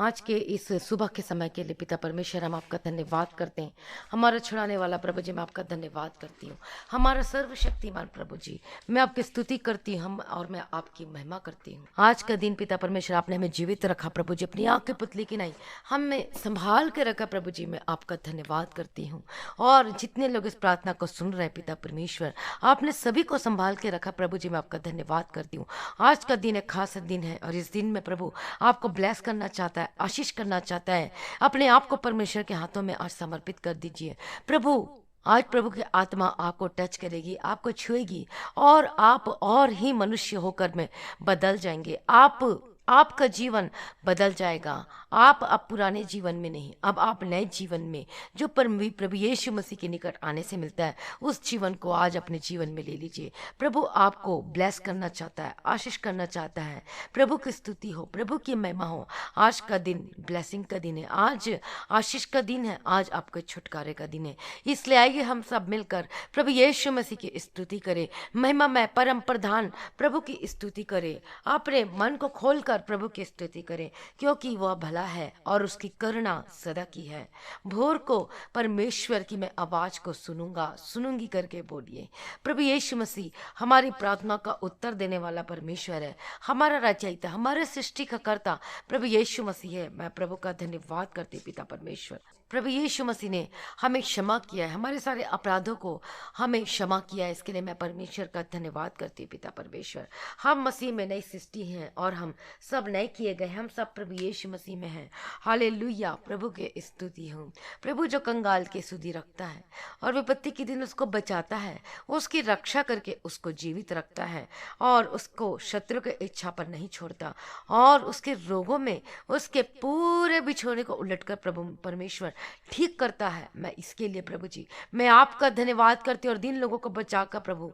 आज के इस सुबह के समय के लिए पिता परमेश्वर हम आपका धन्यवाद करते हैं। हमारा छुड़ाने वाला प्रभु जी, मैं आपका धन्यवाद करती हूँ। हमारा सर्वशक्तिमान प्रभु जी, मैं आपकी स्तुति करती हूँ और मैं आपकी महिमा करती हूँ। आज का दिन पिता परमेश्वर आपने हमें जीवित रखा प्रभु जी, अपनी आंख की पुतली की नहीं हमें संभाल के रखा प्रभु जी, मैं आपका धन्यवाद करती हूँ। और जितने लोग इस प्रार्थना को सुन रहे हैं पिता परमेश्वर, आपने सभी को संभाल के रखा प्रभु जी, मैं आपका धन्यवाद करती हूँ। आज का दिन एक खास दिन है और इस दिन में प्रभु आपको ब्लेस करना चाहता है, आशीष करना चाहता है। अपने आप को परमेश्वर के हाथों में आज समर्पित कर दीजिए प्रभु। आज प्रभु की आत्मा आपको टच करेगी, आपको छुएगी और आप और ही मनुष्य होकर में बदल जाएंगे। आपका जीवन बदल जाएगा। आप अब पुराने जीवन में नहीं, अब आप नए जीवन में जो प्रभु यीशु मसीह के निकट आने से मिलता है, उस जीवन को आज अपने जीवन में ले लीजिए। प्रभु आपको ब्लेस करना चाहता है, आशीष करना चाहता है। प्रभु की स्तुति हो, प्रभु की महिमा हो। आज का दिन ब्लेसिंग का दिन है, आज आशीष का दिन है, आज आपके छुटकारे का दिन है। इसलिए आइए हम सब मिलकर प्रभु यीशु मसीह की स्तुति करें, महिमा में परम प्रधान प्रभु की स्तुति करें। अपने मन को खोलकर प्रभु की स्तुति करें, क्योंकि वह भला है और उसकी करुणा सदा की है। भोर को परमेश्वर की मैं आवाज को सुनूंगी करके बोलिए। प्रभु यीशु मसीह हमारी प्रार्थना का उत्तर देने वाला परमेश्वर है, हमारा रचयिता, हमारे सृष्टि का कर्ता प्रभु यीशु मसीह है। मैं प्रभु का धन्यवाद करती पिता परमेश्वर। प्रभु यीशु मसीह ने हमें क्षमा किया है, हमारे सारे अपराधों को हमें क्षमा किया है। इसके लिए मैं परमेश्वर का धन्यवाद करती हूँ पिता परमेश्वर। हम मसीह में नई सृष्टि हैं और हम सब नए किए गए, हम सब प्रभु यीशु मसीह में हैं। हालेलुया, प्रभु के स्तुति हो। प्रभु जो कंगाल के सुधि रखता है और विपत्ति के दिन उसको बचाता है, उसकी रक्षा करके उसको जीवित रखता है और उसको शत्रु के इच्छा पर नहीं छोड़ता और उसके रोगों में उसके पूरे बिछोने को उलटकर प्रभु परमेश्वर ठीक करता है। मैं इसके लिए प्रभु जी, मैं आपका धन्यवाद करती हूँ। और जिन लोगों को बचाकर प्रभु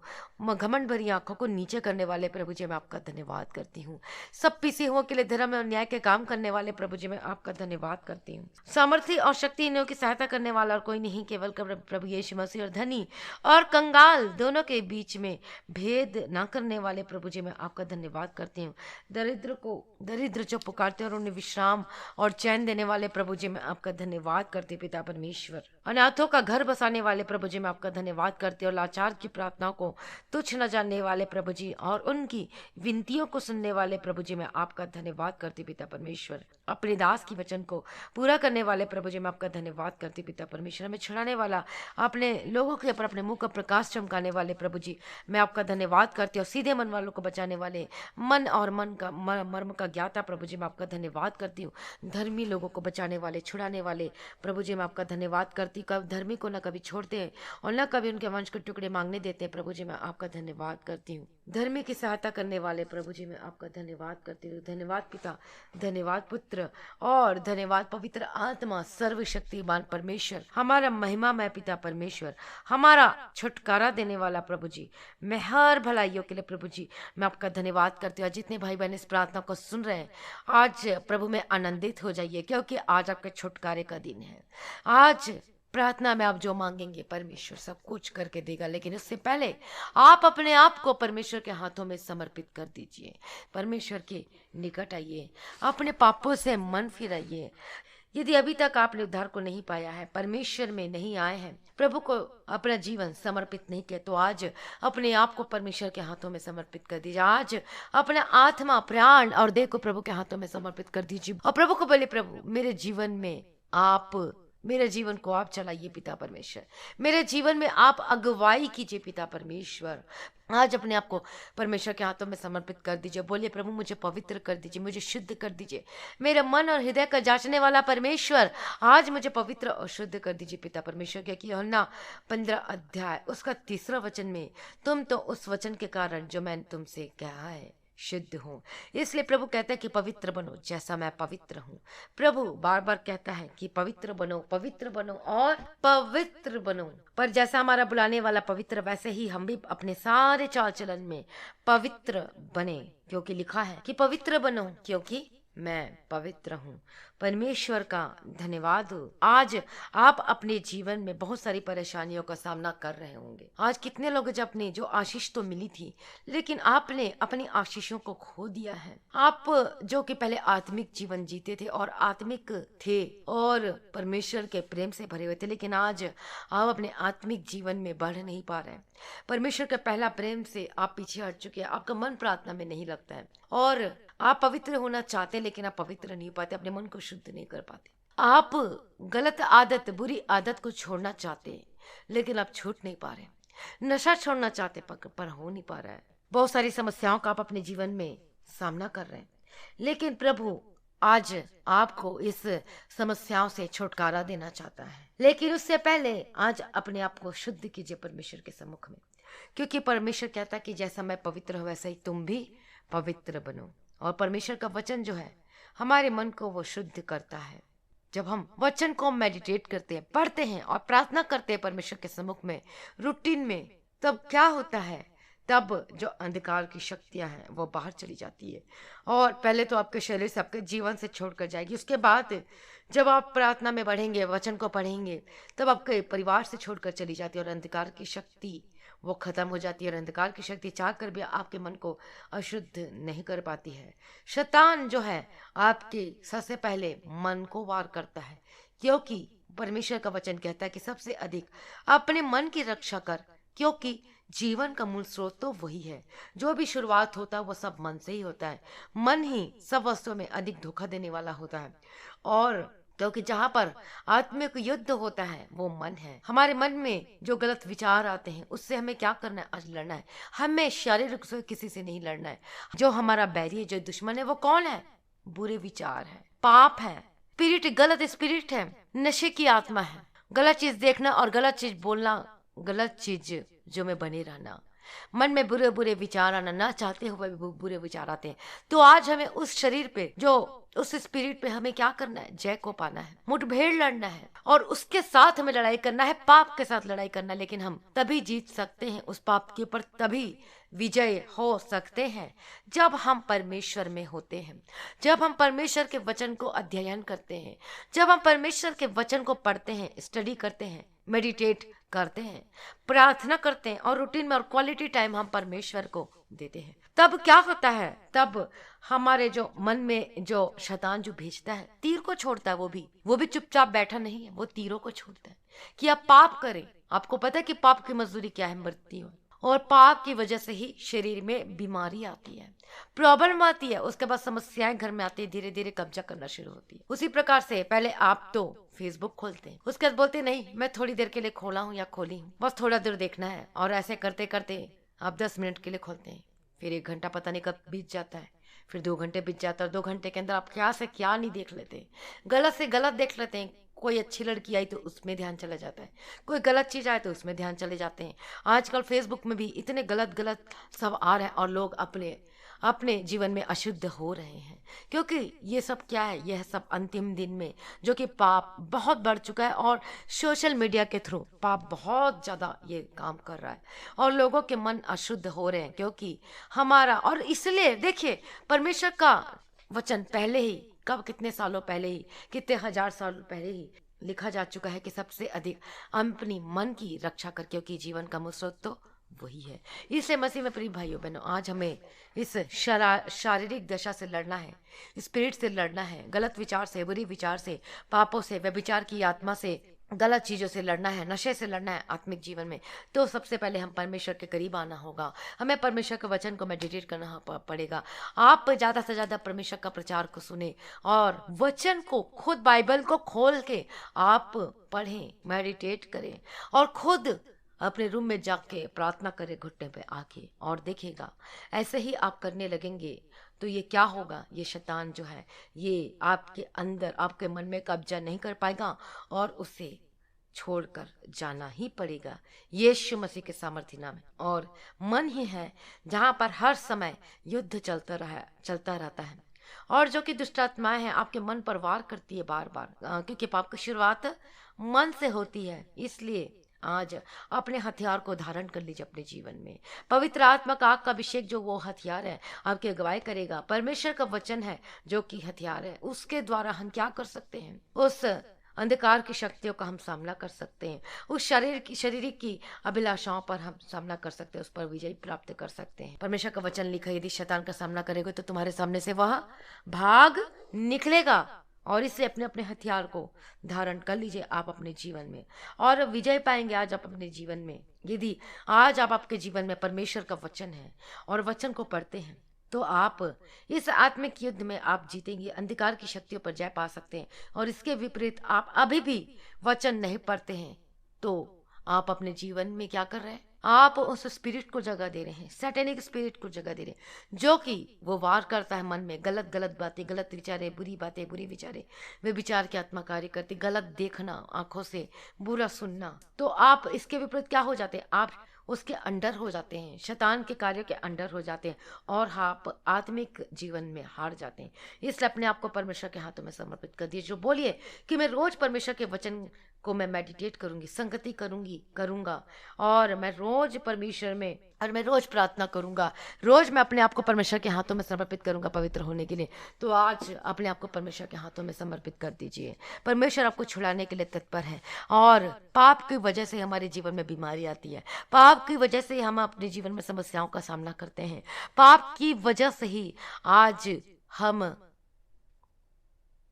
घमंड भरी आंखों को नीचे करने वाले प्रभु जी, मैं आपका धन्यवाद करती हूँ। सब पिसे हुओं के लिए धर्म और न्याय के काम करने वाले प्रभु जी, मैं आपका धन्यवाद करती हूँ। सामर्थ्य और शक्तिहीनों की सहायता करने वाला और कोई नहीं, केवल प्रभु यीशु मसीह। और धनी और कंगाल दोनों के बीच में भेद ना करने वाले प्रभु जी, मैं आपका धन्यवाद करती हूँ। दरिद्र जो पुकारते हैं और उन्हें विश्राम और चैन देने वाले प्रभु जी, मैं आपका धन्यवाद करती पिता परमेश्वर। अनाथों का घर बसाने वाले प्रभु जी, मैं आपका धन्यवाद करती हूँ। और लाचार की प्रार्थनाओं को तुच्छ न जानने वाले प्रभु जी और उनकी विनतियों को सुनने वाले प्रभु जी, मैं आपका धन्यवाद करती पिता परमेश्वर। अपने दास की वचन को पूरा करने वाले प्रभु जी, मैं आपका धन्यवाद करती पिता परमेश्वर। हमें छुड़ाने वाला, अपने लोगों के ऊपर अपने मुंह का प्रकाश चमकाने वाले प्रभु जी, मैं आपका धन्यवाद करती हूँ। सीधे मन वालों को बचाने वाले, मन और मन का मर्म का ज्ञाता प्रभु जी, मैं आपका धन्यवाद करती हूँ। धर्मी लोगों को बचाने वाले, छुड़ाने वाले प्रभु जी, मैं आपका धन्यवाद करती हूँ। कब धर्मी को न कभी छोड़ते हैं और न कभी उनके वंश के टुकड़े मांगने देते हैं प्रभु जी, मैं आपका धन्यवाद करती हूँ। धर्मी की सहायता करने वाले प्रभु जी, मैं आपका धन्यवाद करती हूँ। धन्यवाद पिता, धन्यवाद पुत्र और धन्यवाद पवित्र आत्मा, सर्वशक्तिमान परमेश्वर, हमारा महिमा में पिता परमेश्वर, हमारा छुटकारा देने वाला प्रभु जी। मैं हर भलाइयों के लिए प्रभु जी, मैं आपका धन्यवाद करती हूँ। जितने भाई बहन इस प्रार्थना को सुन रहे हैं, आज प्रभु में आनंदित हो जाइए, क्योंकि आज आपके छुटकारे का दिन है। आज प्रार्थना में आप जो मांगेंगे परमेश्वर सब कुछ करके देगा, लेकिन उससे पहले आप अपने आप को परमेश्वर के हाथों में समर्पित कर दीजिए। परमेश्वर के निकट आइए, अपने पापों से मन फिराइए। यदि अभी तक आपने उद्धार को नहीं पाया है, परमेश्वर में नहीं आए हैं, प्रभु को अपना जीवन समर्पित नहीं किया, तो आज अपने आप को परमेश्वर के हाथों में समर्पित कर दीजिए। आज अपना आत्मा, प्राण और देह को प्रभु के हाथों में समर्पित कर दीजिए और प्रभु को बोले, प्रभु मेरे जीवन को आप चलाइए पिता परमेश्वर। मेरे जीवन में आप अगुवाई कीजिए पिता परमेश्वर। आज अपने आप को परमेश्वर के हाथों में समर्पित कर दीजिए। बोलिए, प्रभु मुझे पवित्र कर दीजिए, मुझे शुद्ध कर दीजिए। मेरे मन और हृदय का जांचने वाला परमेश्वर, आज मुझे पवित्र और शुद्ध कर दीजिए पिता परमेश्वर। क्योंकि यूहन्ना 15 अध्याय उसका 3 वचन में, तुम तो उस वचन के कारण जो मैंने तुमसे कहा है शुद्ध हूँ। इसलिए प्रभु कहता है कि पवित्र बनो जैसा मैं पवित्र हूँ। प्रभु बार बार कहता है कि पवित्र बनो और पवित्र बनो। पर जैसा हमारा बुलाने वाला पवित्र, वैसे ही हम भी अपने सारे चाल चलन में पवित्र बने, क्योंकि लिखा है कि पवित्र बनो क्योंकि मैं पवित्र हूँ। परमेश्वर का धन्यवाद हो। आज आप अपने जीवन में बहुत सारी परेशानियों का सामना कर रहे होंगे। आज कितने लोग जब अपनी जो आशीष तो मिली थी, लेकिन आपने अपनी आशीषों को खो दिया है। आप जो कि पहले आत्मिक जीवन जीते थे और आत्मिक थे और परमेश्वर के प्रेम से भरे हुए थे, लेकिन आज आप अपने आत्मिक जीवन में बढ़ नहीं पा रहे हैं। परमेश्वर के पहला प्रेम से आप पीछे हट चुके हैं। आपका मन प्रार्थना में नहीं लगता है और आप पवित्र होना चाहते हैं, लेकिन आप पवित्र नहीं हो पाते, अपने मन को शुद्ध नहीं कर पाते। आप गलत आदत, बुरी आदत को छोड़ना चाहते हैं, लेकिन आप छूट नहीं पा रहे। नशा छोड़ना चाहते पर हो नहीं पा रहा है। बहुत सारी समस्याओं का आप अपने जीवन में सामना कर रहे हैं, लेकिन प्रभु आज आपको इस समस्याओं से छुटकारा देना चाहता है। लेकिन उससे पहले आज अपने आप को शुद्ध कीजिए परमेश्वर के सम्मुख में, क्योंकि परमेश्वर कहता है कि जैसा मैं पवित्र हूं वैसा ही तुम भी पवित्र बनो। और परमेश्वर का वचन जो है हमारे मन को वो शुद्ध करता है। जब हम वचन को मेडिटेट करते हैं, पढ़ते हैं और प्रार्थना करते हैं परमेश्वर के सम्मुख में, रूटीन में, तब क्या होता है, तब जो अंधकार की शक्तियां हैं वो बाहर चली जाती है और पहले तो आपके शरीर से, आपके जीवन से छोड़कर जाएगी। उसके बाद जब आप प्रार्थना में बढ़ेंगे, वचन को पढ़ेंगे, तब आपके परिवार से छोड़कर चली जाती है और अंधकार की शक्ति वो खत्म हो जाती है। और अंधकार की शक्ति चाह कर भी आपके मन को अशुद्ध नहीं कर पाती है। शैतान जो है आपके सबसे पहले मन को वार करता है, क्योंकि परमेश्वर का वचन कहता है कि सबसे अधिक अपने मन की रक्षा कर, क्योंकि जीवन का मूल स्रोत तो वही है। जो भी शुरुआत होता है वो सब मन से ही होता है। मन ही सब वस्तुओं में अधिक धोखा देने वाला होता है। और क्योंकि जहाँ पर आत्मिक युद्ध होता है वो मन है। हमारे मन में जो गलत विचार आते हैं उससे हमें क्या करना है, आज लड़ना है। हमें शारीरिक से किसी से नहीं लड़ना है। जो हमारा बैरी है, जो दुश्मन है, वो कौन है? बुरे विचार है, पाप है, स्पिरिट, गलत स्पिरिट है, नशे की आत्मा है, गलत चीज देखना और गलत चीज बोलना, गलत चीज जो में बने रहना, मन में बुरे बुरे विचार आना, ना चाहते हुए भी बुरे विचार आते हैं। तो आज हमें उस शरीर पे, जो उस स्पिरिट पे हमें क्या करना है, जय को पाना है, मुठभेड़ लड़ना है और उसके साथ हमें लड़ाई करना है, पाप के साथ लड़ाई करना है। लेकिन हम तभी जीत सकते हैं उस पाप के ऊपर, तभी विजय हो सकते हैं जब हम परमेश्वर में होते हैं, जब हम परमेश्वर के वचन को अध्ययन करते हैं, जब हम परमेश्वर के वचन को पढ़ते हैं, स्टडी करते हैं, मेडिटेट करते हैं, प्रार्थना करते हैं और रूटीन में और क्वालिटी टाइम हम परमेश्वर को देते हैं। तब क्या होता है, तब हमारे जो मन में जो शैतान जो भेजता है, तीर को छोड़ता है। वो भी चुपचाप बैठा नहीं है, वो तीरों को छोड़ता है कि आप पाप करें। आपको पता है कि पाप की मजदूरी क्या है, मृत्यु। और पाप की वजह से ही शरीर में बीमारी आती है, प्रॉब्लम आती है, उसके बाद समस्याएं घर में आती है, धीरे धीरे कब्जा करना शुरू होती है। उसी प्रकार से पहले आप तो फेसबुक खोलते हैं, उसके बाद बोलते नहीं मैं थोड़ी देर के लिए खोला हूँ या खोली हूँ, बस थोड़ा देर देखना है, और ऐसे करते करते आप 10 मिनट के लिए खोलते हैं, फिर 1 घंटा पता नहीं कब बीत जाता है, फिर 2 घंटे बीत जाता है, और 2 घंटे के अंदर आप क्या से क्या नहीं देख लेते, गलत से गलत देख लेते हैं। कोई अच्छी लड़की आई तो उसमें ध्यान चला जाता है, कोई गलत चीज आए तो उसमें ध्यान चले जाते हैं। आजकल फेसबुक में भी इतने गलत गलत सब आ रहे हैं और लोग अपने अपने जीवन में अशुद्ध हो रहे हैं, क्योंकि ये सब क्या है, यह सब अंतिम दिन में जो कि पाप बहुत बढ़ चुका है और सोशल मीडिया के थ्रू पाप बहुत ज़्यादा ये काम कर रहा है और लोगों के मन अशुद्ध हो रहे हैं, क्योंकि हमारा, और इसलिए देखिए परमेश्वर का वचन पहले ही, कब, कितने सालों पहले ही, कितने हजार साल पहले ही लिखा जा चुका है कि सबसे अधिक अपनी मन की रक्षा कर, क्योंकि जीवन का मूल स्रोत तो वही है। इसलिए मसीह में प्रिय भाइयों बहनों, आज हमें इस शारीरिक दशा से लड़ना है, स्पिरिट से लड़ना है, गलत विचार से, बुरी विचार से, पापों से, व्यभिचार की आत्मा से, गलत चीज़ों से लड़ना है, नशे से लड़ना है आत्मिक जीवन में। तो सबसे पहले हम परमेश्वर के करीब आना होगा, हमें परमेश्वर के वचन को मेडिटेट करना पड़ेगा। आप ज़्यादा से ज़्यादा परमेश्वर का प्रचार को सुने और वचन को खुद, बाइबल को खोल के आप पढ़ें, मेडिटेट करें और खुद अपने रूम में जाके प्रार्थना करें घुटने पे आके, और देखिएगा ऐसे ही आप करने लगेंगे तो ये क्या होगा, ये शैतान जो है ये आपके अंदर, आपके मन में कब्जा नहीं कर पाएगा और उसे छोड़कर जाना ही पड़ेगा यीशु मसीह के सामर्थ्य नाम में। और मन ही है जहाँ पर हर समय युद्ध चलता रहता है और जो कि दुष्ट आत्माएं हैं आपके मन पर वार करती है बार बार, क्योंकि पाप की शुरुआत मन से होती है। इसलिए आज अपने हथियार को धारण कर लीजिए अपने जीवन में। पवित्र आत्मा का आग का अभिषेक जो वो हथियार है आपकी अगुवाई करेगा। परमेश्वर का वचन है जो कि हथियार है, उसके द्वारा हम क्या कर सकते हैं? उस अंधकार की शक्तियों का हम सामना कर सकते हैं, उस शारीरिक की अभिलाषाओं पर हम सामना कर सकते हैं, उस पर विजय प्राप्त कर सकते हैं। परमेश्वर का वचन लिखा है, यदि शैतान का सामना करेगा तो तुम्हारे सामने से वह भाग निकलेगा। और इसलिए अपने अपने हथियार को धारण कर लीजिए आप अपने जीवन में, और विजय पाएंगे आज आप अपने जीवन में। यदि आज आप आपके जीवन में परमेश्वर का वचन है और वचन को पढ़ते हैं तो आप इस आत्मिक युद्ध में आप जीतेंगे, अंधकार की शक्तियों पर जय पा सकते हैं। और इसके विपरीत आप अभी भी वचन नहीं पढ़ते हैं तो आप अपने जीवन में क्या कर रहे हैं? आप उस स्पिरिट को जगह दे रहे हैं, सैटेनिक स्पिरिट को जगह दे रहे हैं, जो कि वो वार करता है मन में। गलत गलत बातें, गलत विचारे, बुरी बातें, बुरी विचारे, वे विचार की आत्मा कार्य करती, गलत देखना आंखों से, बुरा सुनना। तो आप इसके विपरीत क्या हो जाते हैं? आप उसके अंडर हो जाते हैं, शैतान के कार्यों के अंडर हो जाते हैं, और आप आत्मिक जीवन में हार जाते हैं। इसलिए अपने आप को परमेश्वर के हाथों में समर्पित कर दिए। जो बोलिए कि मैं रोज परमेश्वर के वचन को मैं मेडिटेट करूंगी, संगति करूंगा, और मैं रोज परमेश्वर में, और मैं रोज प्रार्थना करूंगा, रोज मैं अपने आप को परमेश्वर के हाथों में समर्पित करूंगा पवित्र होने के लिए। तो आज अपने आप को परमेश्वर के हाथों में समर्पित कर दीजिए। परमेश्वर आपको छुड़ाने के लिए तत्पर है। और पाप की वजह से हमारे जीवन में बीमारी आती है, पाप की वजह से हम अपने जीवन में समस्याओं का सामना करते हैं, पाप की वजह से ही आज हम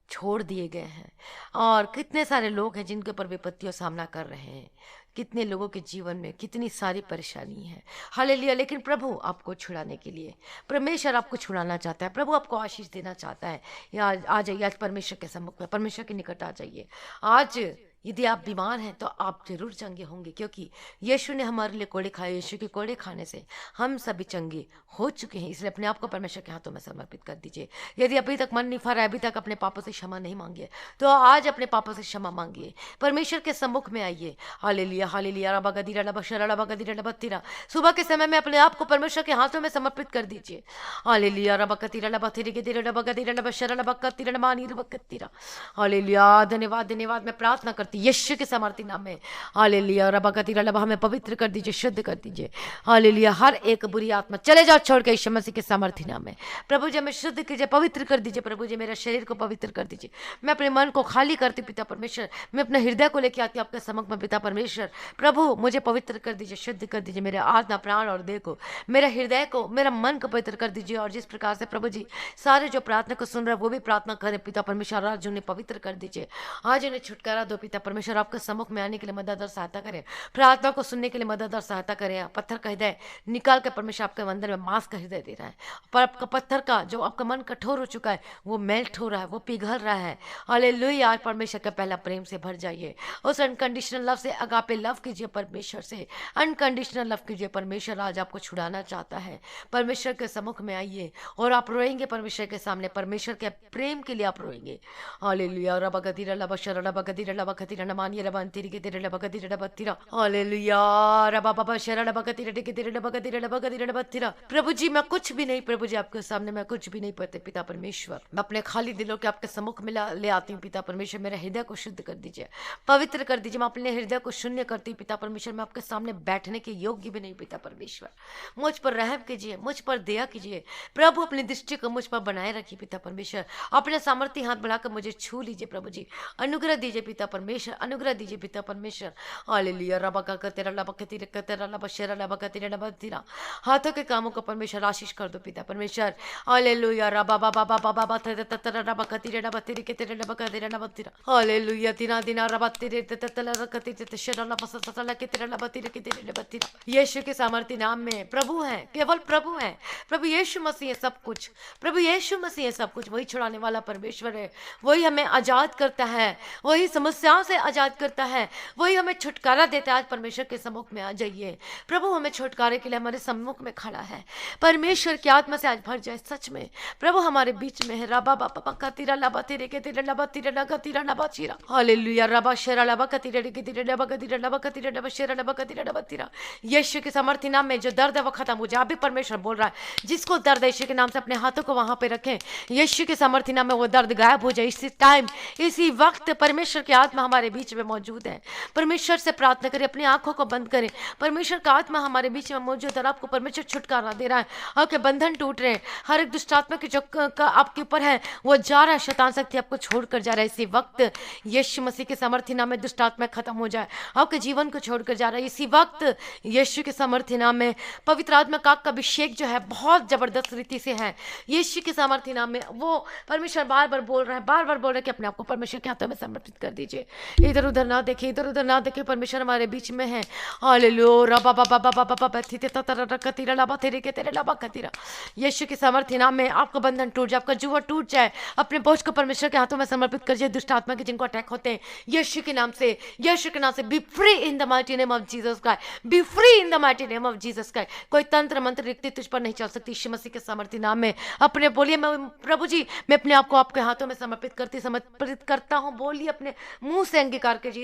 छोड़ दिए गए हैं। और कितने सारे लोग हैं जिनके ऊपर विपत्तियों सामना कर रहे हैं, कितने लोगों के जीवन में कितनी सारी परेशानी है। हालेलुया। लेकिन प्रभु आपको छुड़ाने के लिए, परमेश्वर आपको छुड़ाना चाहता है, प्रभु आपको आशीष देना चाहता है। या आ जाइए आज परमेश्वर के सम्मुख में, परमेश्वर के निकट आ जाइए। आज यदि आप बीमार हैं तो आप जरूर चंगे होंगे, क्योंकि यीशु ने हमारे लिए कोड़े खाए, यीशु के कोड़े खाने से हम सभी चंगे हो चुके हैं। इसलिए अपने आप को परमेश्वर के हाथों में समर्पित कर दीजिए। यदि अभी तक मन नहीं फरा है, अभी तक अपने पापों से क्षमा नहीं मांगी, तो आज अपने पापों से क्षमा मांगिए, परमेश्वर के सम्मुख में आइए। Hallelujah, hallelujah. रबा गदीरा रबा शरा रबा गदीरा रबा तीरा। सुबह के समय में अपने आप को परमेश्वर के हाथों में समर्पित कर दीजिए। हालेलुया। रबा कतीरा रबा थीरे गदीरा रबा गदीरा रबा शरा रबा कतीरा मानी रबा कतीरा। हालेलुया। धन्यवाद, धन्यवाद। मैं प्रार्थना करती यीशु के सामर्थी नाम में। हालेलुया। रबा कतीरा रबा हमें पवित्र कर दीजिए, शुद्ध कर दीजिए। हालेलुया। हर एक बुरी आत्मा चले जाओ छोड़ के यीशु मसीह के सामर्थी नाम में। प्रभु जी हमें शुद्ध कीजिए, पवित्र कर दीजिए। प्रभु जी मेरे शरीर को पवित्र कर दीजिए। मैं अपने मन को खाली करती पिता परमेश्वर, मैं अपने हृदय को लेकर आती हूँ आपके सम्मुख में पिता परमेश्वर। प्रभु मुझे पवित्र कर दीजिए, शुद्ध कर दीजिए, मेरे आत्मा, प्राण और देह को, मेरे हृदय को, मेरा मन को पवित्र कर दीजिए। और जिस प्रकार से प्रभु जी सारे जो प्रार्थना को सुन रहे हैं वो भी प्रार्थना करें पिता परमेश्वर, आज उन्हें पवित्र कर दीजिए, आज उन्हें छुटकारा दो पिता परमेश्वर। आपके सम्मुख में आने के लिए मदद और सहायता करें, प्रार्थना को सुनने के लिए मदद और सहायता करें। पत्थर का हृदय निकाल कर परमेश्वर आपके मंदिर में मांस का हृदय दे रहा है। पर आपका पत्थर का जो आपका मन कठोर हो चुका है वो मेल्ट हो रहा है, वो पिघल रहा है। हालेलुया। आज परमेश्वर का पहला प्रेम से भर जाइए, उस अनकंडीशनल लव से अगापे लव कीजिए परमेश्वर से, अनकंडीशनल लव कीजिए परमेश्वर। आज आपको छुड़ाना चाहता है। परमेश्वर के सम्मुख में आइए और आप रोएंगे परमेश्वर के सामने, परमेश्वर के प्रेम के लिए आप रोएंगे। हालेलुया। रबा गदीरा रबा शरा रबा गदीरा रबा खतीरा नमानी रबा अंतिरी के तेरे रबा गदीरा रबा तीरा। हालेलुया। रबा बाबा शरा रबा गदीरा के तेरे रबा गदीरा रबा गदीरा रबा तीरा। प्रभु जी मैं कुछ भी नहीं, प्रभु जी आपके सामने मैं कुछ भी नहीं पढ़ते पिता परमेश्वर। मैं अपने खाली दिलों के आपके सम्मुख में ले आती हूँ पिता परमेश्वर। मेरे हृदय को शुद्ध कर दीजिए, पवित्र कर दीजिए। मैं अपने हृदय को शून्य करती हूँ पिता परमेश्वर। मैं आपके सामने बैठने के योग्य भी नहीं पिता परमेश्वर। मुझ पर रहम कीजिए, मुझ पर दया कीजिए प्रभु। अपनी दृष्टि को मुझ पर बनाए रखिए पिता परमेश्वर। अपने सामर्थ्य हाथ बढ़ाकर मुझे छू लीजिए प्रभु जी। अनुग्रह दीजिए पिता परमेश्वर, अनुग्रह दीजिए पिता परमेश्वर। हालेलुया। रबा का तेरा लबा कतीरा का तेरा लबा शेरा लबा कतीरा लबा तीरा। हाथों के कामों को परमेश्वर आशीष कर दो पिता परमेश्वर। हालेलुया। रबा बाबा बाबा बाबा तेरा रबा कतीरा रबा तेरे के तेरे लबा कतीरा लबा तीरा। हालेलुया। दिना दिना रबा तेरे तेरा कतीरा शेरा लबा ससला के तेरा लबा तेरे के तेरे लबा तीरा। यीशु के सामर्थ्य नाम में प्रभु है, केवल प्रभु है। प्रभु यीशु मसीह है सब कुछ, प्रभु यीशु मसीह है सब कुछ। वही छुड़ाने वाला परमेश्वर है, वही हमें आजाद करता है, वही समस्याओं से आजाद करता है, वही हमें छुटकारा देता है। आज परमेश्वर के सम्मुख में आ जाइए। प्रभु हमें छुटकारे के लिए हमारे सम्मुख में खड़ा है। परमेश्वर की आत्मा से आज भर जाए सच में। प्रभु हमारे बीच में है। रबा बाबा का तीरा लबा तेरे के तेरे लबा तीरा लगा तीरा लबा चीरा। हालेलुया। रबा शेरा लबा का तीरे के तीरे लबा का तीरा लबा का तीरा लबा शेरा लबा का तीरा लबा तीरा। यीशु के सामर्थ्य नाम में जो दर्द है वो खत्म हो जाए। अभी परमेश्वर बोल रहा है जिसको दर्द है यीशु के नाम से अपने हाथों को वहां पे रखें। यीशु के सामर्थ्य नाम में वो दर्द गायब हो जाए। इसी टाइम इसी वक्त परमेश्वर की आत्मा हमारे बीच में मौजूद है। परमेश्वर से प्रार्थना करें, अपनी आंखों को बंद करें। परमेश्वर का आत्मा हमारे बीच में मौजूद है और आपको परमेश्वर छुटकारा दे रहा है। आपके बंधन टूट रहे हैं, हर एक दुष्ट आत्मा की जो का आपके ऊपर है वो जा रहा है, शैतान शक्ति आपको छोड़कर जा रहा है। इसी वक्त यीशु मसीह के सामर्थ्य नाम में दुष्ट आत्मा खत्म हो जाए, आपके जीवन को छोड़कर जा रहा है। इसी वक्त यीशु के सामर्थ्य नाम में पवित्र आत्मा का अभिषेक जो है बहुत जबरदस्त रीति से है। यीशु के सामर्थ्य नाम में वो परमेश्वर बार बार बोल रहा है, बार बार बोल रहा है कि अपने आप को परमेश्वर के हाथों में समर्पित कर दीजिए। इधर उधर ना देखे, इधर उधर ना देखे, परमेश्वर हमारे बीच में है। हालेलुया रबा बाबा बाबा बाबा बथिते ततरा रकतीरा लबा तेरे के तेरे लबा कतीरा। यीशु के सामर्थ्य नाम में आपका बंधन टूट जाए, आपका जुआ टूट जाए। अपने बोझ को परमेश्वर के हाथों में समर्पित करिए। दुष्ट आत्मा के जिनको अटैक होते हैं यीशु के नाम से, यीशु के नाम से B free in the mighty name of Jesus Christ, B free in the mighty name of Jesus Christ. कोई तंत्र मंत्र रिक्ति तुझ पर नहीं चल सकती। यीशु मसीह के सामर्थ्य नाम में अपने बोलिए, मैं प्रभु जी मैं अपने आप को आपके हाथों में समर्पित करता हूं। बोलिए अपने मुंह से अंगीकार कीजिए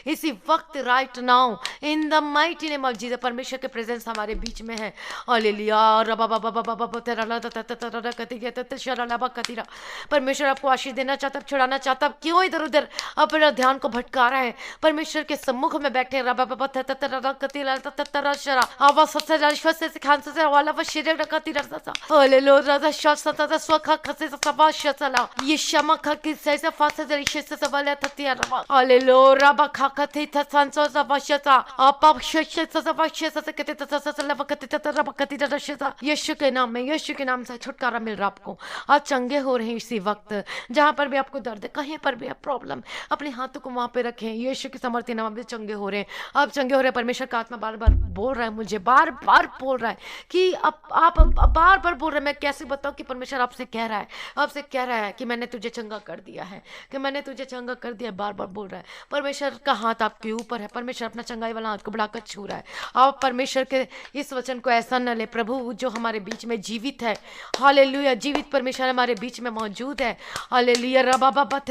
इसी वक्त right now in the mighty name of Jesus. परमेश्वर के प्रेजेंस हमारे बीच में है। हालेलुया रबा बाबा बाबा बाबा तेरा ला ता ता ता ता कतिया ता शरा ला बा कतिरा। परमेश्वर आपको आशीष देना चाहता, छुड़ाना चाहता, क्यों इधर उधर अपना ध्यान को भटका रहा है। परमेश्वर के सम्मुख में बैठे रबा बाबा ता ता ता कतिला ता ता ता शरा आवा सत्य राजस्व से खान से वाला व शरीर कतिरा सा। हालेलुया राजा शास्त्र ता स्वखा खसे सभा शसला ये शमा खा के से फासे रिशे से सवाले ततिया रबा। हालेलुया रबा खा खते ता संसो सभाषता आपा शशे सभाषे से कहते ता ससला बकते ता रबा कतिरा रशसा। यीशु के नाम में, यीशु के नाम से छुटकारा मिल रहा आपको। आज चंगे हो रहे हैं इसी वक्त। जहां पर भी आपको दर्द है, कहीं पर भी आप प्रॉब्लम, अपने हाथों को वहां पे रखें। यीशु के सामर्थ्य नाम में चंगे हो रहे हैं, आप चंगे हो रहे हैं। परमेश्वर का आत्मा बार बार बोल रहा है, मुझे बार बार बोल रहा है कि आप बार बार बोल रहे हैं। मैं कैसे बताऊं कि परमेश्वर आपसे कह रहा है कि मैंने तुझे चंगा कर दिया है, कि मैंने तुझे चंगा कर दिया है। बार बार बोल रहा है। परमेश्वर का हाथ आपके ऊपर है। परमेश्वर अपना चंगाई वाला हाथ को बढ़ाकर छू रहा है। आप परमेश्वर के इस वचन को ऐसा न ले। प्रभु जो हमारे बीच में जीवित है, हालेलुया, जीवित परमेश्वर हमारे बीच में मौजूद है। हालेलुया रबा बाबा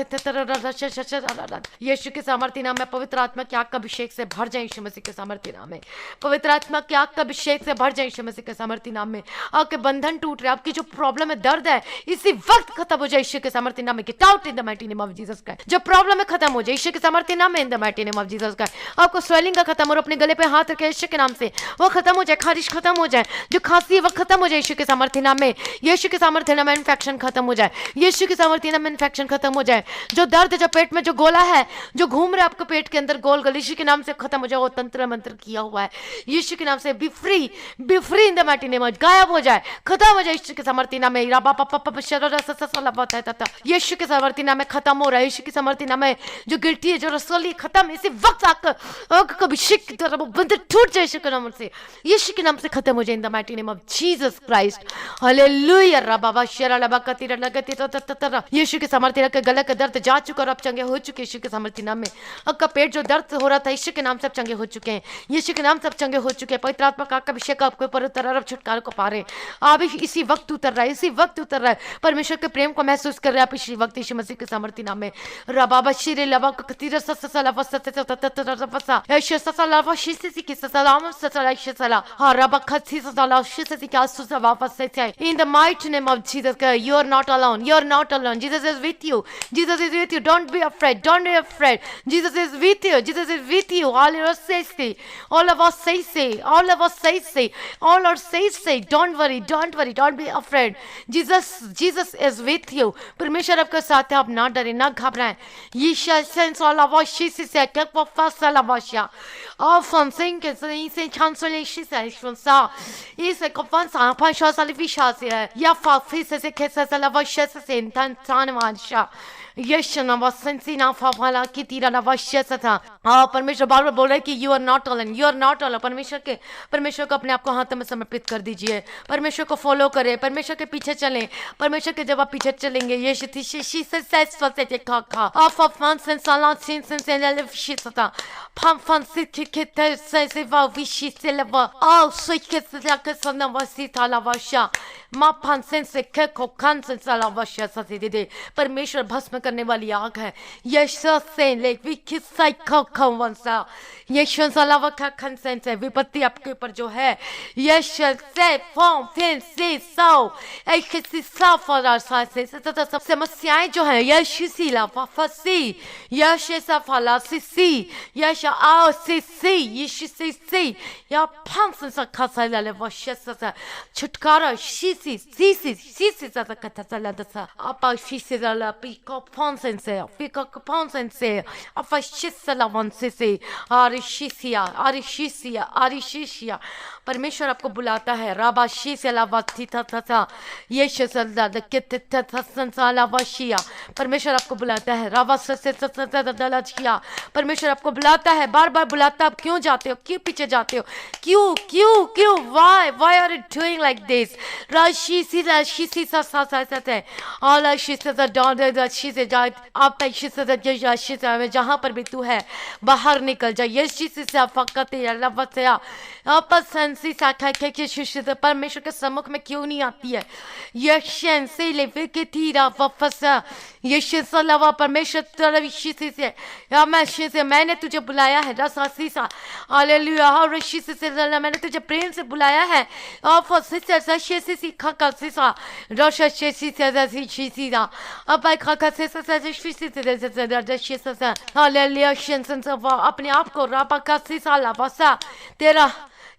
यीशु के सामर्थ्य नाम में पवित्र आत्मा के आग का अभिषेक से भर जाए। यीशु मसीह के सामर्थ्य नाम में पवित्र आत्मा के आग का अभिषेक से भर जाए। यीशु मसीह के सामर्थ्य नाम में आपके बंधन टूट रहे, आपकी जो प्रॉब्लम है, दर्द है, इसी वक्त खत्म हो जाए। यीशु के सामर्थ्य नाम में get out in the mighty name of Jesus Christ. जो प्रॉब्लम है खत्म हो जाए यीशु के सामर्थ्य नाम में in the mighty name of Jesus Christ. आपको स्वेलिंग का खत्म, और अपने गले पे हाथ रखे यीशु के नाम से वो खत्म हो जाए। खारिश खत्म हो जाए, जो खांसी है वो खत्म हो जाए। यीशु के सामर्थ्य नाम में, यीशु के सामर्थ्य नाम में इन्फेक्शन खत्म हो जाए। यीशु के सामर्थ्य नाम में इन्फेक्शन खत्म हो जाए। जो दर्द, जो पेट में जो गोला है, जो घूम रहा है आपको पेट के अंदर गोल गोल, यीशु के नाम से खत्म हो जाए। वो तंत्र मंत्र किया हुआ है, यीशु के नाम से B free in the mighty name, गायब हो जाए, खत्म हो जाए। यीशु के सामर्थ्य नाम में यीशु के सामर्थ्य नाम में खत्म हो रहा है। यीशु के सामर्थ्य नाम में जो गिल्टी है, जो रसोली खत्म, इसी वक्त आकर कभी शिक बंद टूट जाए। यीशु के नाम से, यीशु के नाम से खत्म हो जाए in the mighty name of Jesus Christ. Hallelujah रबा शरा लबा कतिरा लगती ततरा। यीशु के सामर्थ्य के गले का दर्द जा चुका और आप चंगे हो चुके। यीशु के सामर्थ्य नाम में आपका पेट जो दर्द हो रहा था, यीशु के नाम से आप चंगे हो चुके हैं। यीशु के नाम से आप चंगे हो चुके हैं। पवित्र आत्मा का अभिषेक आपके ऊपर उतर रहा है, छुटकारे को पा रहे हैं। आप इसी वक्त उतर रहा है, इसी वक्त उतर रहा है। परमेश्वर के प्रेम को महसूस कर रहे हैं आप इसी वक्त यीशु मसीह के सामर्थ्य नाम में। रबा बशीरे लबा कतिरा ससला वसतता ततरा यीशु ससला वशिसी की सलाम ससला ससला हा रबा खसी ससला शिसी का सुसा वापस से in the mighty name of Jesus Christ. You are not alone, you are not alone. Jesus is with you, Jesus is with you. Don't be afraid, don't be afraid. Jesus is with you, Jesus is with you. All of us say, all of us say, all of us say, all our say, don't worry, don't be afraid. Jesus is with you. परमेश्वर आपके साथ है, आप ना डरे, ना घबराएं. यीशु sense all of us she se que por fácil la vacha. All from think que se chancellor she se from sa. Isso confiance en pas chose à l'efficacité. Ya fa fils se que se la vacha se intan vacha. यीशु नवसंसी ना फाफाला की तीरा नवश्यस था। परमेश्वर बार बार बोल रहे कि you are not alone, you are not alone. परमेश्वर को अपने आप को हाथ में समर्पित कर दीजिए। परमेश्वर को फॉलो करें, परमेश्वर के पीछे चलें। परमेश्वर के जब आप पीछे चलेंगे यीशु थी शी से से खा आप फन से साला सिन से ले फिशता फन से के से वा विशि से लवा आ से के से सना वसी थाला वशा मा फन से के को कान से साला वशा से दे परमेश्वर भस्म करने वाली आग है। यीशु से यीशु सलावा का कंसेंट है विपत्ति आपके ऊपर जो है यीशु से फॉर्म फिर से सो ऐसे से साफा से सब समस्याएं जो है यीशु सी लाफा फसी यीशु सफला सी यीशु आओ सी यीशु सी या पंस सा खसा ले वशस सा छुटकारा सी सा कथा चला दसा apa शीसे ला पिको पंसेंसे पिको पंसेंसे apa शीसे ला वंसेसे आरिशिसिया परमेश्वर आपको बुलाता है राबा शीसे ला वथिता था यीशु सल्ला द कित संसाला वशिया परमेश्वर आपको बुलाता है राबा से दलचिया परमेश्वर आपको बुलाता है बार बार बुलाता आप क्यों जाते हो क्यों पीछे जाते हो क्यों why are you doing like this राशि सा है all शी से द शी से जा आप शी से द शी से जहां पर भी तू है बाहर निकल जा यीशु से फकत या आप संसी साखा के शिष्य परमेश्वर के सम्मुख में क्यों नहीं आती है यीशु से लेवे के थीरा वफसा यीशु सलावा परमेश्वर तेरा यीशु से या मैं से मैंने तुझे बुलाया है रसासी सा हालेलुया और यीशु से मैंने तुझे प्रेम से बुलाया है आप सिस्टर सशे से सीखा का सिसा रोशा से सी दा अब आई खा से हालेलुया अपने आप को रापा का सिसा लावासा तेरा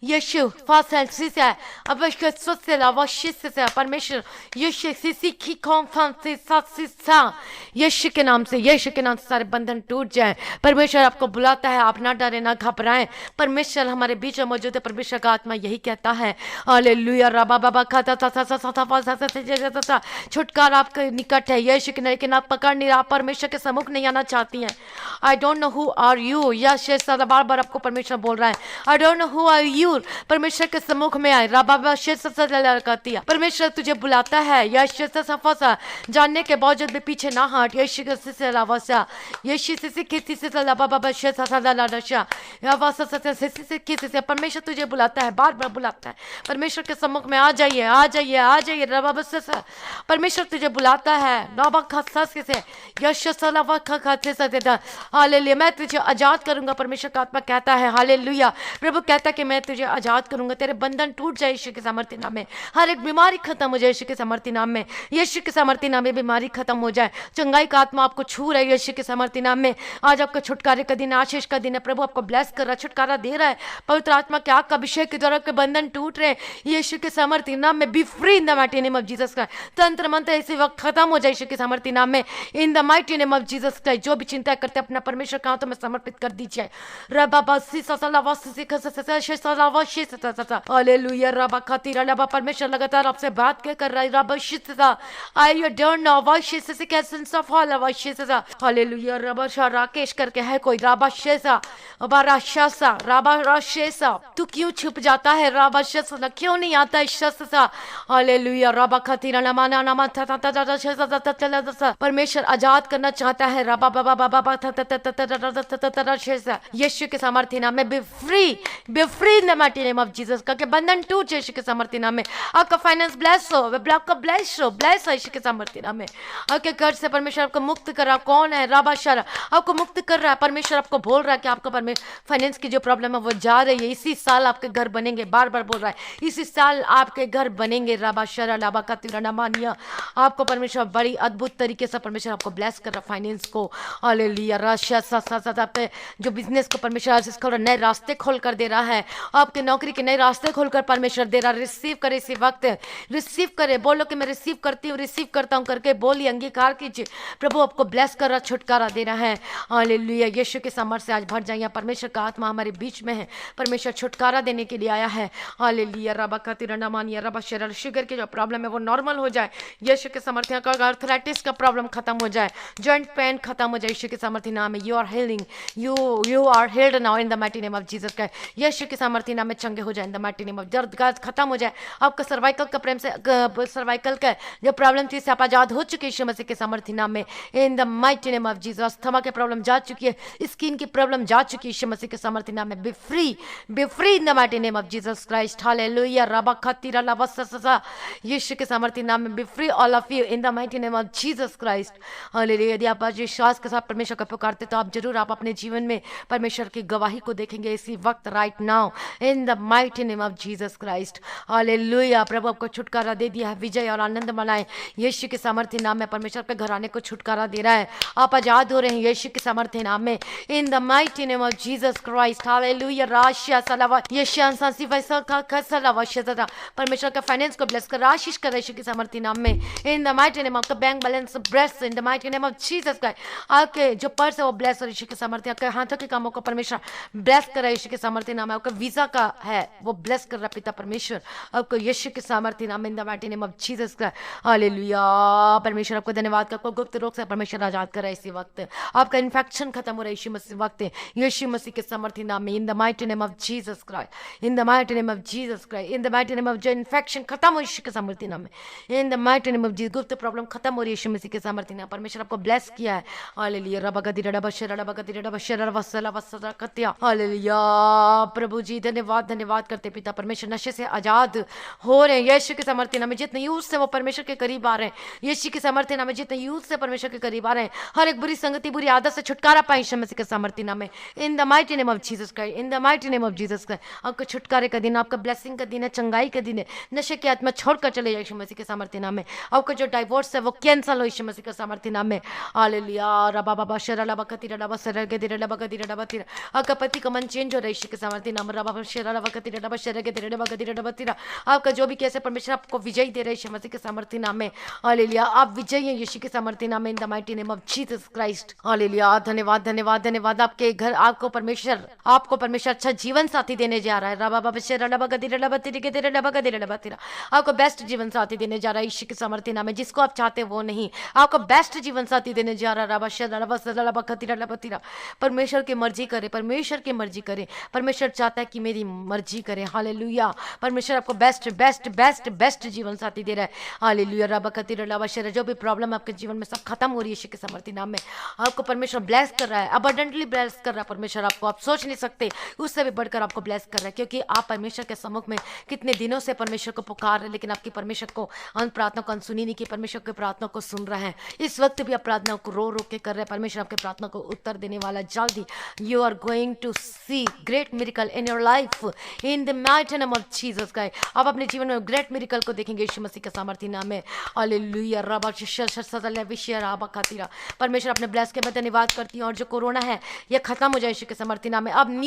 यीशु फासल सिसा अब इसके सोचे लावा शिष्य परमेश्वर यीशु सिसी की कॉन्फरेंस सा यीशु के नाम से सारे बंधन टूट जाए परमेश्वर आपको बुलाता है आप ना डरे ना घबराएं परमेश्वर हमारे बीच में मौजूद है परमेश्वर का आत्मा यही कहता है हालेलुया रबा बाबा खाता था छुटकारा आपके निकट है यीशु के लेकिन आप पकड़ नहीं रहा परमेश्वर के सम्मुख नहीं आना चाहती हैं I don't know who are you yes बार बार आपको परमेश्वर बोल रहा है I don't know who are you परमेश्वर के सम्मुख में आए रबा लगाती है परमेश्वर तुझे बुलाता है यीशु सफा जानने के बावजूद भी पीछे ना हट यीशु से अलावा यीशु से किसी से परमेश्वर तुझे बुलाता है बार बार बुलाता है परमेश्वर के सम्मुख में आ जाइए रबा परमेश्वर तुझे बुलाता है नौबा खसास से यीशु सलावा खाते से हालेलुया मैं तुझे आजाद करूंगा परमेश्वर का आत्मा कहता है हालेलुया प्रभु कहता है कि मैं तुझे आजाद करूंगा तेरे बंधन टूट जाए यीशु के सामर्थ्य नाम में हर एक बीमारी खत्म हो जाए यीशु के सामर्थ्य नाम में यीशु के सामर्थ्य नाम में बीमारी खत्म हो जाए चंगाई का आत्मा आपको छू रहा है यीशु के सामर्थ्य नाम में आज आपका छुटकारे का दिन आशीष का दिन है प्रभु आपको ब्लेस कर रहा है छुटकारा दे रहा है पवित्र आत्मा के आग का अभिषेक के द्वारा के बंधन टूट रहे हैं यीशु के सामर्थ्य नाम में B free in the mighty name of Jesus Christ तंत्र मंत्र इसी वक्त खत्म हो जाए यीशु के सामर्थ्य नाम में in the mighty name of Jesus Christ जो भी चिंता करते अपना परमेश्वर का हाथों में समर्पित कर दीजिए हालेलुया रबा खातिर रबा परमेश्वर लगातार आपसे बात कर रहा है रबा शिता आई यू डोंट नो व्हाई शिता से कैसे सफ रबा शिता हालेलुया रबा राकेश करके है कोई रबा शेसा रबा शासा रबा राशेसा तू क्यों छुप जाता है रबा शसा क्यों नहीं आता है शसा हालेलुया रबा खातिर नमाना नमा था परमेश्वर आजाद करना चाहता है रबा बाबा बाबा यीशु के सामर्थ्य नाम में B free in the mighty name of Jesus का के बंधन टूट जाए यीशु के सामर्थ्य नाम में आपका फाइनेंस ब्लेस हो आपका ब्लेस हो यीशु के सामर्थ्य नाम में आपके घर से परमेश्वर आपको मुक्त कर रहा कौन है राबा शरा आपको मुक्त कर रहा है परमेश्वर आपको बोल रहा है कि आपका फाइनेंस की जो प्रॉब्लम है वो जा रही है इसी साल आपके घर बनेंगे बार बार बोल रहा है इसी साल आपके घर बनेंगे राबा शरा लाबा का तिराना मानिया आपको परमेश्वर बड़ी अद्भुत तरीके से परमेश्वर आपको ब्लेस कर रहा फाइनेंस को हालेलुया राशा पे जो बिजनेस को परमेश्वर नए रास्ते खोल कर दे रहा है आपके नौकरी के नए रास्ते खोलकर परमेश्वर दे रहा रिसीव करे इसी वक्त रिसीव करे बोलो कि मैं रिसीव करती हूँ रिसीव करता हूँ करके बोलिए अंगीकार कीजिए प्रभु आपको ब्लेस कर रहा छुटकारा दे रहा है हालेलुया यीशु के सामर्थ्य से आज भर जाइए परमेश्वर का आत्मा हमारे बीच में है परमेश्वर छुटकारा देने के लिए आया है हालेलुया रबा खातिर नमानिया रबा शरर शुगर की जो प्रॉब्लम है वो नॉर्मल हो जाए यीशु के सामर्थ्य का आर्थराइटिस का प्रॉब्लम खत्म हो जाए जॉइंट पेन खत्म हो जाए यीशु के सामर्थ्य नाम में you are healing you are healed now in the mighty name of Jesus Christ यीशु के सामर्थ्य सामर्थ्य नाम में चंगे हो जाए in the mighty name of, दर्द का खत्म हो जाए, आपका सर्वाइकल का प्रेम से सर्वाइकल का जो प्रॉब्लम थी से आप आजाद हो चुके यीशु मसीह के सामर्थ्य नाम में in the mighty name of Jesus. Asthma की प्रॉब्लम जा चुकी है, स्किन की प्रॉब्लम जा चुकी है यीशु मसीह के सामर्थ्य नाम में। B free in the mighty name of Jesus Christ. Hallelujah. रबा खतीरा लबा ससा, यीशु के सामर्थ्य नाम में B free all of you in the mighty name of Jesus Christ. Hallelujah. यदि आप आज विश्वास के साथ परमेश्वर को पुकारते तो आप जरूर आप अपने जीवन में परमेश्वर की गवाही को देखेंगे इसी वक्त, right now in the mighty name of Jesus Christ. Hallelujah. प्रभु आपको छुटकारा दे दिया है, विजय और आनंद मनाएं यीशु के सामर्थ्य नाम में। परमेश्वर के घराने को छुटकारा दे रहा है, आप आजाद हो रहे हैं यीशु के सामर्थ्य नाम में in the mighty name of Jesus Christ. Hallelujah. राशिया सलावा यशान सांसी वैसा का कसलावा शतरा। परमेश्वर का फाइनेंस को ब्लेस कर आशीष कर यीशु के सामर्थ्य नाम में in the mighty name of. Bank balance bless in the mighty name of Jesus Christ. आपके जो पर्स है वो ब्लेस हो यीशु के सामर्थ्य, आपके हाथों के कामों को परमेश्वर ब्लेस कर यीशु के सामर्थ्य नाम है। आपका वीजा का है वो ब्लेस कर रहा पिता परमेश्वर आपको यीशु के सामर्थ्य नाम इन the mighty name of Jesus Christ. Hallelujah. परमेश्वर आपको धन्यवाद, आपको गुप्त रोग से परमेश्वर आजाद कर रहा है इसी वक्त, आपका इन्फेक्शन खत्म हो रहा है यीशु मसीह वक्त यीशु मसीह के सामर्थ्य नाम में in the mighty name of Jesus Christ. In the mighty name of Jesus Christ. In the mighty name of जो इन्फेक्शन खत्म हो यीशु के सामर्थ्य नाम में in the mighty name of Jesus. गुप्त प्रॉब्लम खत्म हो रही है यीशु मसीह के सामर्थ्य नाम। परमेश्वर आपको ब्लेस किया है। हालेलुया। रबगदी रबशर रबगदी रबशर वसला वसला कत्या। हालेलुया। प्रभु जी धन्यवाद, धन्यवाद करते पिता परमेश्वर। नशे से आजाद हो रहे हैं यीशु के सामर्थ्य नाम में। जितने यूथ से वो परमेश्वर के करीब आ रहे हैं यीशु के सामर्थ्य नाम में, जितने यूथ से परमेश्वर के करीब आ रहे हैं, हर एक बुरी संगति बुरी आदत से छुटकारा पाए यीशु मसीह के सामर्थ्य नाम में in the mighty name of Jesus Christ. In the mighty name of Jesus Christ. आपका छुटकारे का दिन, आपका ब्लेसिंग का दिन है, चंगाई का दिन है। नशे की आत्मा छोड़कर चले जाए यीशु मसीह के सामर्थ्य नाम में। आपका जो डाइवोर्स है वो कैंसल हो यीशु मसीह के सामर्थ्य नाम में। हालेलुया। रबा बाबा शरा लबा कतिरा लबा सरर गदिरा लबा गदिरा लबा तिरा। आपका पति का मन चेंज हो रहा है यीशु के सामर्थ्य नाम। रबा बाबा शरा लबा कतिरा लबा सरर गदिरा लबा गदिरा लबा तिरा। आपका जो भी कैसे परमेश्वर आपको विजय दे रहे हैं यीशु मसीह के सामर्थ्य नाम में। हालेलुया। आप विजय हैं यीशु के सामर्थ्य नाम में in the mighty name of Jesus Christ. Hallelujah. धन्यवाद, धन्यवाद, धन्यवाद। आपके घर आपको परमेश्वर अच्छा जीवन साथी देने जा रहा है। रबा बाबा शरा लबा गदिरा लबा तिरा गदिरा लबा गदिरा लबा तिरा। आपको बेस्ट जीवन साथी देने जा रहा है यीशु के सामर्थ्य नाम में। जिसको आप चाहते वो नहीं, आपको बेस्ट जीवन साथी देने जा रहा है। रबा शरा लबा सरा लबा कतिरा लबा तिरा। परमेश्वर की मर्जी करे, परमेश्वर की मर्जी करे। परमेश्वर चाहता है कि मेरी मर्जी करे। हालेलुया। परमेश्वर आपको बेस्ट बेस्ट बेस्ट बेस्ट जीवन साथी दे रहा है। हालेलुया। रबा कतिरा लबा शरा। जो भी प्रॉब्लम आपके जीवन में सब खत्म हो रही है यीशु के सामर्थ्य नाम में। आपको परमेश्वर ब्लेस कर रहा है, अबंडेंटली ब्लेस कर रहा है परमेश्वर आपको। आप सोच नहीं सकते उससे भी बढ़कर आपको ब्लेस कर रहा है, क्योंकि आप परमेश्वर के सम्मुख में कितने दिनों से परमेश्वर को पुकार रहे, लेकिन आपकी परमेश्वर को प्रार्थना को अनसुनी नहीं की। परमेश्वर की प्रार्थना को सुन रहा है। इस वक्त भी आप प्रार्थना को रो रो के कर रहे हैं। परमेश्वर आपके प्रार्थना को उत्तर देने वाला जल्दी। You are going to see great miracle in your life in the mighty name of Jesus Christ. आप अपने जीवन में ग्रेट मिरेकल को देखेंगे यीशु मसीह के सामर्थ्य नाम में। हालेलुया। रबा शशशसले विषय राबा खातिरा। परमेश्वर अपने ब्लेस के मैं धन्यवाद करती हूं। और जो कोरोना है ये खत्म हो जाए यीशु के सामर्थ्य नाम में। अब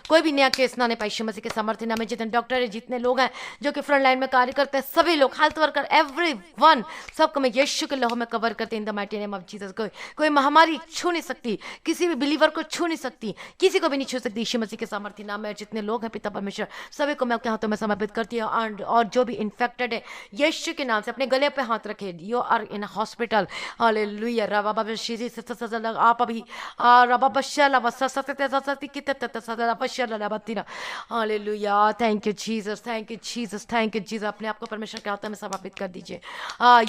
कोई भी नया केस ना नहीं पाए यीशु मसीह के सामर्थ्य नाम में। जितने डॉक्टर है, जितने लोग हैं जो कि फ्रंट लाइन में कार्य करते हैं, सभी लोग, हेल्थ वर्कर, एवरीवन, सबको मैं यीशु के लहू में कवर करते इन the mighty name of Jesus. कोई महामारी छू नहीं सकती, किसी भी बिलीवर को छू नहीं सकती, किसी को भी नहीं छू सकती यीशु मसीह के सामर्थ्य नाम में। जितने लोग हैं पिता परमेश्वर सभी को मैं आपके हाथों में समर्पित करती हूँ। और जो भी इन्फेक्टेड है यीशु के नाम से अपने गले पे हाथ रखे। You are in hospital. Hallelujah. रबा बाबा श्री आप अभी रबा बशला वससते ससती कितत सदा बशला बतिरा। Hallelujah. Thank you Jesus, thank you Jesus, thank you Jesus. अपने आप को परमेश्वर के हाथों में समर्पित कर दीजिए।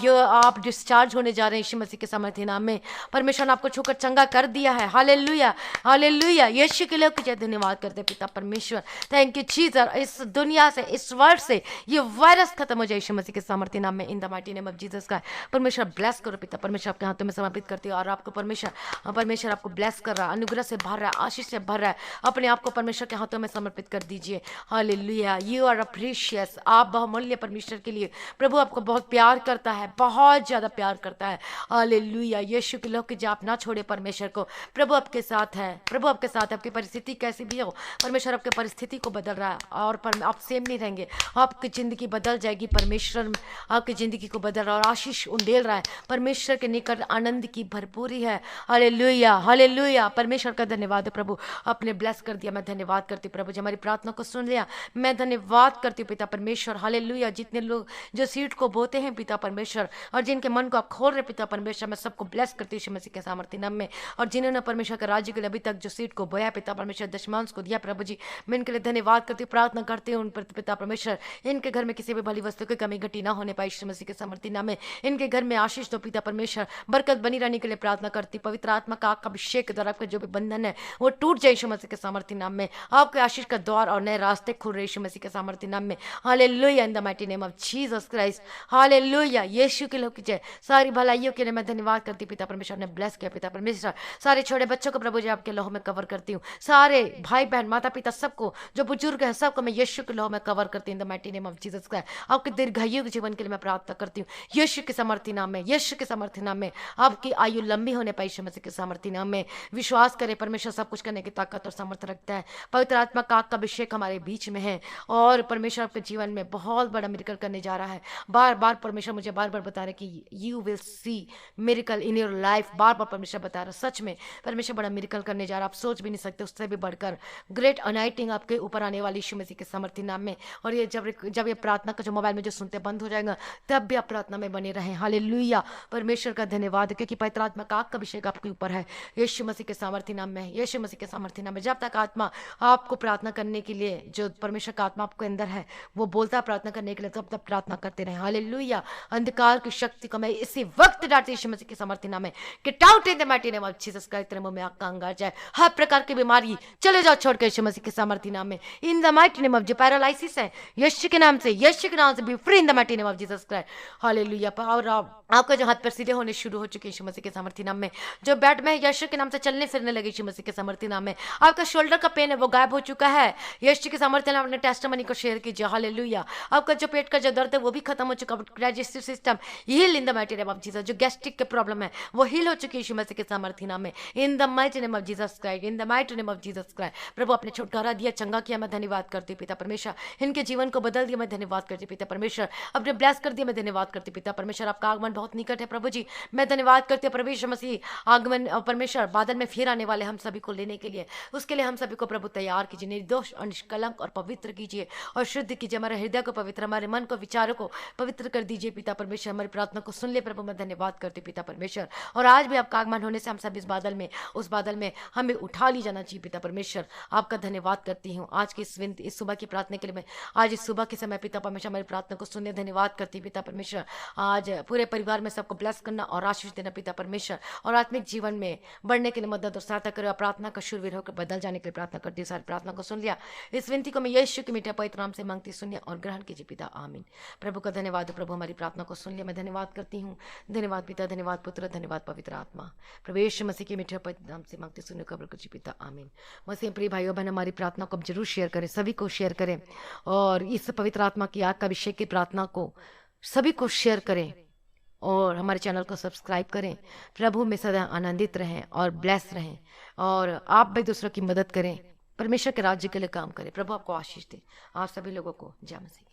ये आप डिस्चार्ज होने जा रहे हैं यीशु मसीह के सामर्थ्य नाम में। परमेश्वर ने आपको छूकर चंगा कर दिया है। Hallelujah, hallelujah. यीशु के लिए जय धन्यवाद करते पिता परमेश्वर। Thank you Jesus. इस दुनिया से, इस वर्ल्ड से ये वायरस खत्म हो जाए यीशु मसीह के सामर्थ्य नाम में in the mighty name of Jesus का। परमेश्वर ब्लेस करो पिता परमेश्वर, आपके हाथों में समर्पित करती हूँ। और आपको परमेश्वर आपको ब्लेस कर रहा है, अनुग्रह से भर रहा है, आशीष से भर रहा है। अपने आप को परमेश्वर के हाथों में समर्पित कर दीजिए। हालेलुया। You are precious. आप बहुमूल्य परमेश्वर के लिए। प्रभु आपको बहुत प्यार करता है, बहुत ज्यादा प्यार करता है। हालेलुया। यीशु के लोग कि आप ना छोड़े परमेश्वर को। प्रभु आपके साथ है, प्रभु आपके साथ है। आपकी परिस्थिति कैसी भी हो, परमेश्वर आपके परिस्थिति को बदल रहा है। और आप सेम नहीं रहेंगे, आपकी जिंदगी बदल जाएगी। परमेश्वर आपकी जिंदगी को बदल रहा है और आशीष उंडेल रहा है। परमेश्वर के निकट आनंद की भरपूरी है। Hallelujah, hallelujah. परमेश्वर का धन्यवाद है प्रभु, आपने ब्लेस कर दिया। मैं धन्यवाद करती हूँ प्रभु जी, हमारी प्रार्थना को सुन लिया। मैं धन्यवाद करती हूँ पिता परमेश्वर। हालेलुया। जितने लोग जो सीड को बोते हैं पिता परमेश्वर, और जिनके मन को आप खोल रहे पिता परमेश्वर, मैं सबको ब्लेस करती हूँ यीशु मसीह के सामर्थ्य नाम में। और जिन्होंने परमेश्वर के राज्य के लिए अभी तक जो सीड को बोया पिता परमेश्वर, दशमांश को दिया प्रभु जी, मैं इनके के लिए धन्यवाद करती हूँ, प्रार्थना करती हूँ उन पर पिता परमेश्वर, इनके घर में किसी भी भली वस्तु की कमी घटी ना होने पाए यीशु मसीह के समर्थी नाम में। इनके घर में आशीष दो पिता परमेश्वर, बरकत बनी रहने के लिए प्रार्थना करती, पवित्र आत्मा का आपका अभिषेक के द्वारा आपका जो भी बंधन है वो टूट जाए यीशु मसीह के सामर्थ्य नाम में। आपके आशीष का द्वार और नए रास्ते खुल रहे यीशु मसीह के सामर्थ्य नाम में। Hallelujah, in the mighty name of Jesus Christ. Hallelujah, यीशु के लोग की जय। सारी भलाइयों के लिए मैं धन्यवाद करती पिता परमेश्वर ने ब्लेस किया पिता परमेश्वर। सारे छोटे बच्चों को प्रभु जी आपके लहू में कवर करती हूँ, सारे भाई बहन माता पिता सबको, जो बुजुर्ग है सबको मैं यीशु के लहू में कवर करती हूँ इन the mighty name of Jesus Christ. आपके दीर्घायु के जीवन के लिए मैं प्रार्थना करती हूँ यीशु के सामर्थ्य नाम में, यीशु के सामर्थ्य नाम में। आपकी आयु लंबी होने पाई यीशु मसीह के सामर्थ्य नाम में। विश्वास करें परमेश्वर सब कुछ करने की ताकत और सामर्थ्य रखता है। पवित्र आत्मा का आपका अभिषेक हमारे बीच में है और परमेश्वर आपके जीवन में बहुत बड़ा मिरेकल करने जा रहा है। बार बार परमेश्वर मुझे बार बार बता रहे कि you will see miracle in your life. बार बार परमेश्वर बता रहा, सच में परमेश्वर बड़ा मिरेकल करने जा रहा, आप सोच भी नहीं सकते, उससे भी बढ़कर ग्रेट अनाइटिंग आपके ऊपर आने वाली यीशु मसीह के सामर्थ्य नाम में। और ये जब ये प्रार्थना का जो मोबाइल में जो सुनते बंद हो जाएगा तब भी आप प्रार्थना में बने रहें। हालेलुया, परमेश्वर का धन्यवाद क्योंकि पवित्र आत्मा का आपका अभिषेक आपके ऊपर है यीशु मसीह के सामर्थ्य नाम में, यीशु मसीह के सामर्थ्य नाम में। जब तक आत्मा आपको प्रार्थना करने के लिए, जो परमेश्वर का आत्मा आपके अंदर है वो बोलता प्रार्थना करने के लिए, तब तक प्रार्थना करते रहे। हालेलुया, अंधकार की शक्ति को मैं इसी वक्त डालती यीशु मसीह के सामर्थ्य नाम में। Get out in the mighty name of Jesus Christ. तेरे मुंह में आग का अंगार जाए, हर प्रकार की बीमारी चले जाओ छोड़ के यीशु मसीह के सामर्थ्य नाम में। In the mighty name of, जो पैरालिसिस है यीशु के नाम से, यीशु के नाम से B free in the mighty name of Jesus Christ. Hallelujah, और आपका जो हाथ पैर सीधे होने शुरू हो चुके यीशु मसीह के सामर्थ्य नाम में। जो बेड में यीशु के नाम से चलने फिरने लगे यीशु मसीह के सामर्थ्य नाम में। आपका शोल्डर का पेन है वो गायब हो चुका है यीशु के सामर्थ्य नाम में। अपने टेस्टिमनी को शेयर कीजिए। हालेलुया, आपका जो पेट का जो दर्द है वो भी खत्म हो चुका। Digestive system heal in the mighty name of Jesus. जो गैस्ट्रिक के प्रॉब्लम है वो हील हो चुकी है यीशु मसीह के सामर्थ्य नाम में। In the mighty name of Jesus Christ, in the mighty name of Jesus Christ. प्रभु आपने छुटकारा दिया, चंगा किया, मैं धन्यवाद करती पिता परमेश्वर। इनके जीवन को बदल दिया, मैं धन्यवाद करती पिता परमेश्वर। अपने ब्लेस कर दिया, मैं धन्यवाद करती पिता परमेश्वर। आपका आगमन बहुत निकट है प्रभु जी, मैं धन्यवाद करती हूँ परमेश्वर मसीह। आगमन परमेश्वर बादल में फिर आने वाले हम सभी को लेने के लिए, उसके लिए हम सभी को प्रभु तैयार कीजिए, निर्दोष और निष्कलंक और पवित्र कीजिए और शुद्ध कीजिए। हमारे हृदय को पवित्र, हमारे मन को, विचारों को पवित्र कर दीजिए पिता परमेश्वर। हमारी प्रार्थना को सुन ले प्रभु, मैं धन्यवाद करती पिता परमेश्वर। और आज भी आपका आगमन होने से हम सब इस बादल में, उस बादल में हमें उठा ली जाना चाहिए पिता परमेश्वर। आपका धन्यवाद करती हूँ आज की इस सुबह की प्रार्थना के लिए। मैं आज इस सुबह के समय पिता परमेश्वर हमारी प्रार्थना को सुनने धन्यवाद करती पिता परमेश्वर। आज पूरे परिवार में सबको ब्लेस करना और आशीष देना पिता परमेश्वर, और आत्मिक जीवन में बढ़ने के लिए मदद और सहायता करो। प्रार्थना का शूरवीर होकर बदल जाने के लिए प्रार्थना करती हूँ। सारी प्रार्थना को सुन लिया, इस विनती को मैं यीशु के मीठे पवित्र नाम से मांगती, सुनिए और ग्रहण कीजिए पिता, आमीन। प्रभु का धन्यवाद। प्रभु हमारी प्रार्थना को सुन लिया, मैं धन्यवाद करती हूँ। धन्यवाद पिता, धन्यवाद पुत्र, धन्यवाद पवित्र आत्मा। प्रभु यीशु मसीह के मीठे पवित्र नाम से मांगती, सुनिए कब्र कीजिए पिता, आमीन। मसीह प्रिय भाइयों बहन, हमारी प्रार्थना को जरूर शेयर करें, सभी को शेयर करें और इस पवित्र आत्मा की आग का अभिषेक की प्रार्थना को सभी को शेयर करें और हमारे चैनल को सब्सक्राइब करें। प्रभु में सदा आनंदित रहें और ब्लेस रहें और आप भी दूसरों की मदद करें, परमेश्वर के राज्य के लिए काम करें। प्रभु आपको आशीष दे। आप सभी लोगों को जय मसीह।